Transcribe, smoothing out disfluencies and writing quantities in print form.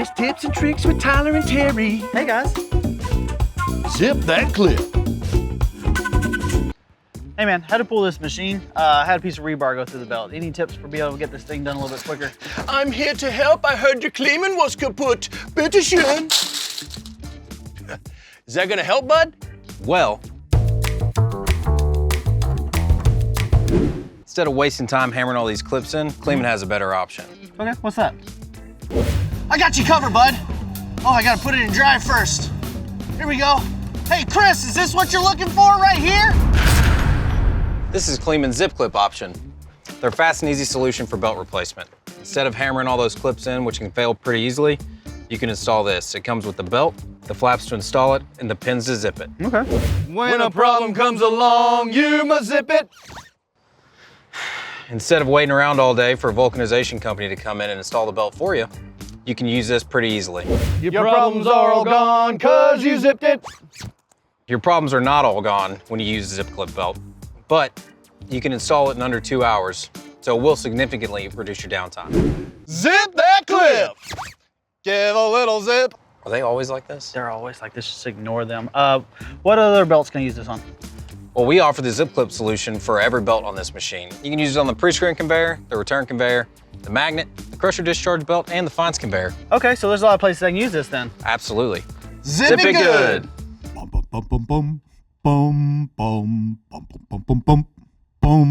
It's tips and tricks with Tyler and Terry. Hey guys. Zip that clip. Hey man, how to pull this machine? I had a piece of rebar go through the belt. Any tips for being able to get this thing done a little bit quicker? I'm here to help. I heard your Kleemann was kaputt. Bitte schön. Is that gonna help, bud? Well, instead of wasting time hammering all these clips in, Kleemann has a better option. Okay, what's that? I got you covered, bud. Oh, I gotta put it in drive first. Here we go. Hey, Chris, is this what you're looking for right here? This is Kleemann Zip Clip option. They're a fast and easy solution for belt replacement. Instead of hammering all those clips in, which can fail pretty easily, you can install this. It comes with the belt, the flaps to install it, and the pins to zip it. Okay. When a problem comes along, you must zip it. Instead of waiting around all day for a vulcanization company to come in and install the belt for you, you can use this pretty easily. Your problems are all gone 'cause you zipped it. Your problems are not all gone when you use the Zip Clip belt, but you can install it in under 2 hours, so it will significantly reduce your downtime. Zip that clip. Give a little zip. Are they always like this? They're always like this, just ignore them. What other belts can I use this on? Well, we offer the Zip Clip solution for every belt on this machine. You can use it on the pre-screen conveyor, the return conveyor, the magnet, the crusher discharge belt, and the fines conveyor. Okay, so there's a lot of places I can use this then. Absolutely. Zip it good. Bum bum bum bum bum bum bum bum bum bum bum bum.